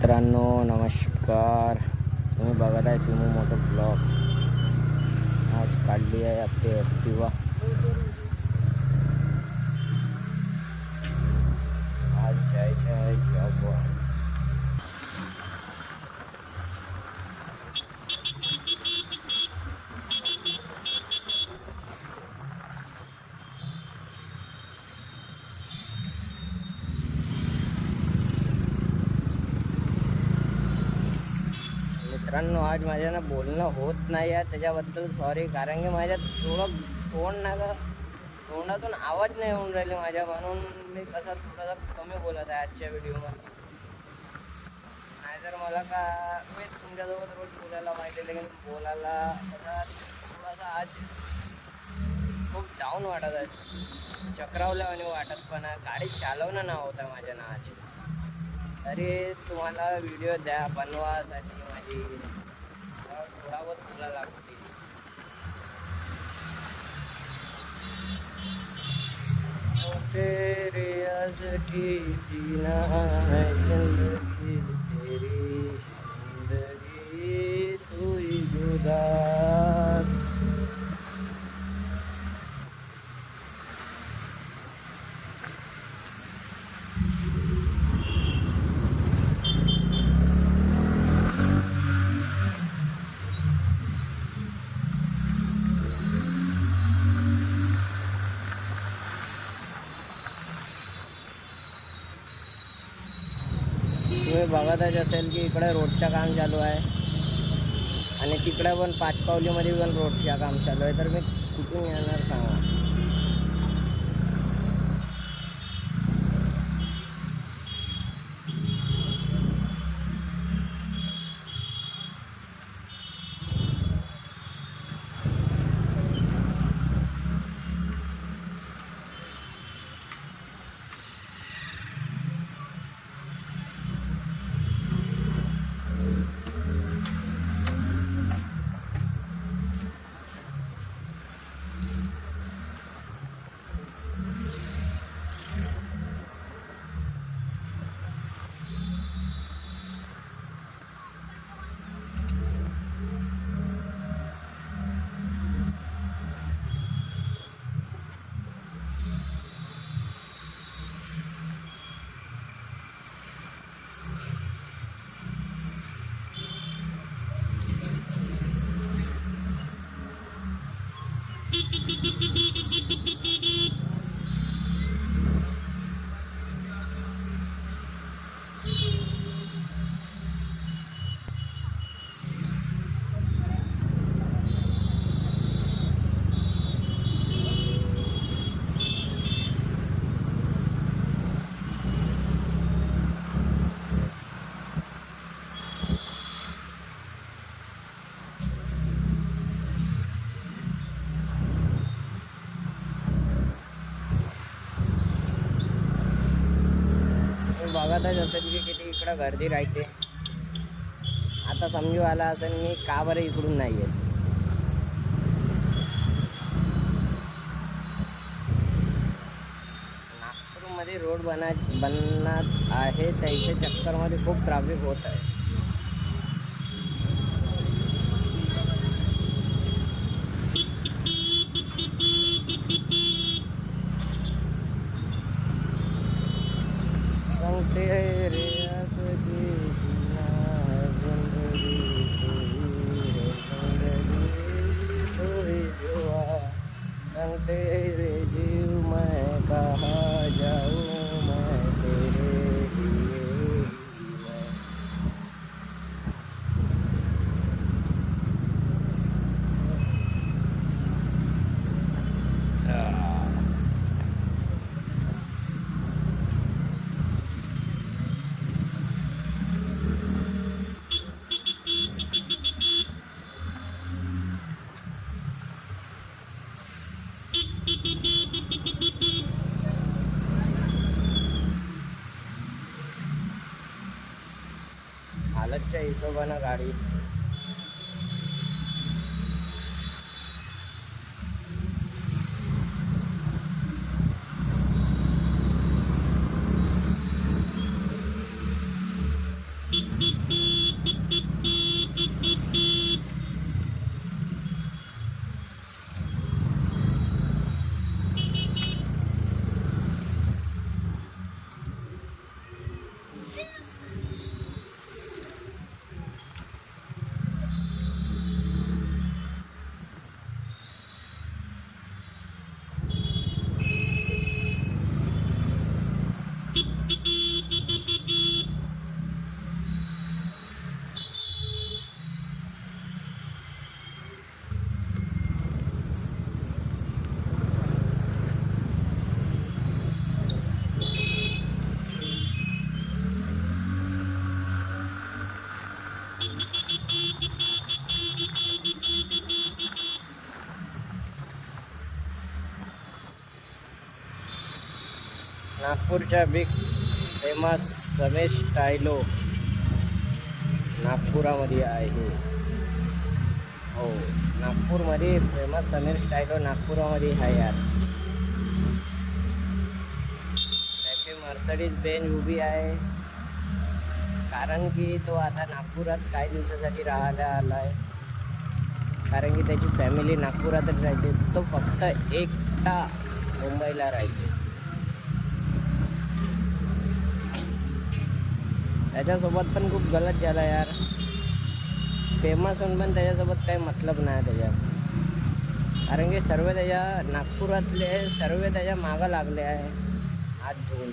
मित्रांनो नमस्कार. तुम्ही बघत आहे सिमू मोटो ब्लॉग. आज काढली आहे आपली ॲक्टिवा. आज जायचं आहे जॉबवर. मित्रांनो आज माझ्यानं बोलणं होत नाही आहे, त्याच्याबद्दल सॉरी. कारण की माझ्या तोंडातून आवाज नाही येऊन राहिले माझ्या, म्हणून मी थोडासा कमी बोलत आहे आजच्या व्हिडिओमध्ये. नाहीतर मला मी तुमच्यासोबत रोज बोलायला पाहिजे, लेकिन बोलायला थोडासा आज खूप डाऊन वाटत आहे, चक्रावल्यावानी वाटत पण आहे. गाडी चालवणं ना होता माझ्या ना आज. तरी तुम्हाला व्हिडिओ बनवासाठी माझी थोडा बहुत तुला लागते. तेरे आशिकी जीना है जिंदगी, तेरी जिंदगी तू ही गुजार. तुम्ही बघतच असेल की इकडे रोडचं काम चालू आहे आणि तिकडे पण पाचपावलीमध्ये पण रोडचं काम चालू आहे. तर मी कुठून येणार सांगा. बघतच असेल की किती इकडं गर्दी राहते. आता समजू आला असेल मी का बरं इकडून नाही येत. नागपूरमध्ये रोड बनणार आहे, त्याच्या चक्करमध्ये खूप ट्रॅफिक होत आहे. तेरे आशिकी जीना है जिंदगी, तू ही जुआ. संग तेरे जीव मैं कहाँ जाऊँ, मैं तेरे लिए मैं. हालतच्या हिशोबानं गाडी नागपूरच्या बिग फेमस समेश स्टायलो नागपुरामध्ये आहे. हो, नागपूरमध्ये फेमस समीर स्टायलो नागपुरामध्ये आहे यार. त्याची मर्सडीज बेंज उभी आहे, कारण की तो आता नागपुरात काही दिवसासाठी राहायला आला आहे. कारण की त्याची फॅमिली नागपुरातच राहते, तो फक्त एकटा मुंबईला राहते. त्याच्यासोबत पण खूप गलत झाला यार. फेमस होऊन पण त्याच्यासोबत काही मतलब नाही त्याच्या. कारण की सर्व त्याच्या नागपुरातले सर्व त्याच्या मागं लागले आहे हात धुवून.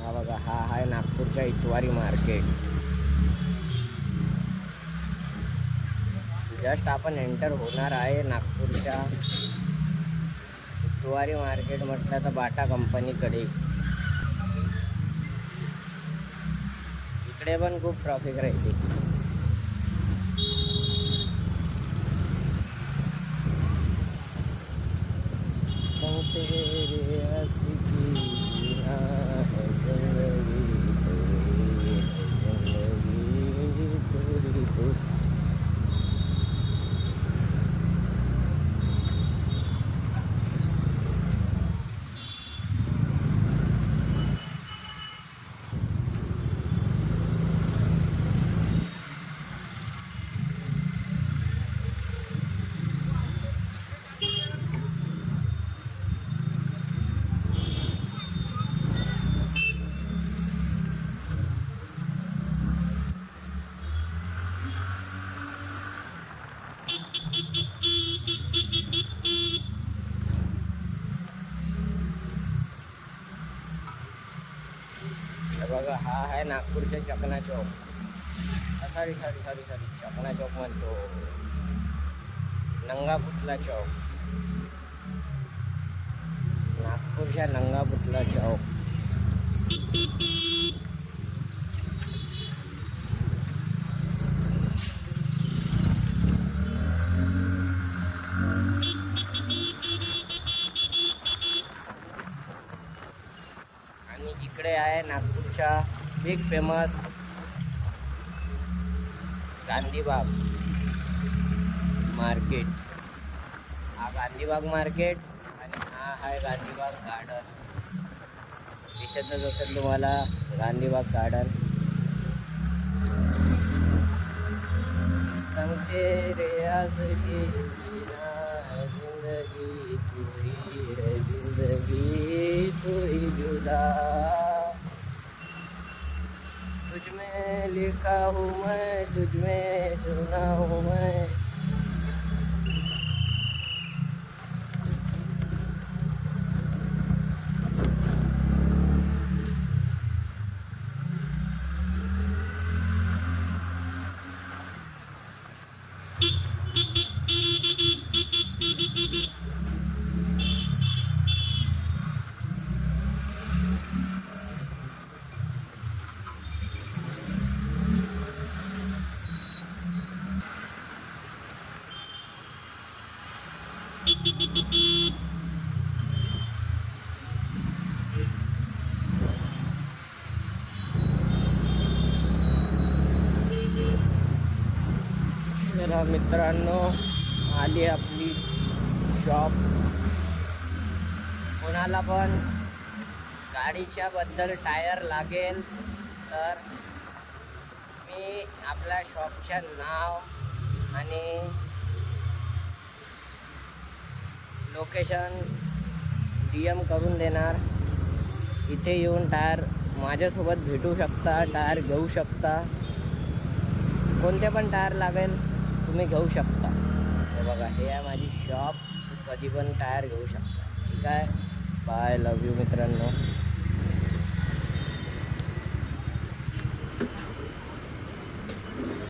हा बघा, हा आहे नागपूरच्या इतवारी मार्केट. जस्ट आपण एंटर होणार आहे नागपूरच्या इतवारी मार्केट म्हटलं तर बाटा कंपनीकडे. इकडे पण खूप ट्रॅफिक राहते. बघा, हा आहे नागपूरच्या चकना चौक. सॉरी चकना चौक म्हणतो, नंगापुतला चौक. नागपूरच्या नंगापुतला चौक. आणि इकडे आहे नागपूरच्या बिग फेमस गांधीबाग मार्केट. हा गांधीबाग मार्केट आणि हा आहे गांधीबाग गार्डन. दिसतच असेल तुम्हाला गांधीबाग गार्डन. संगते रे आसकी जिंदगी पूरी है, जिंदगी तू ही जुदा. तुझ में लिखा हूँ मैं, तुझ में सुना हूँ मैं. चला मित्रांनो, आली आपली शॉप. कोणाला पण गाडीच्या बद्दल टायर लागेल तर मी आपल्या शॉपच्या नाव आणि लोकेशन DM करून देणार. इथे येऊन टायर माझ्यासोबत भेटू शकता, टायर घेऊ शकता. कोणते पण टायर लागेल तुम्ही घेऊ शकता. हे बघा, हे आहे माझी शॉप. कधी पण टायर घेऊ शकता. ठीक आहे. बाय, लव यू मित्रांनो.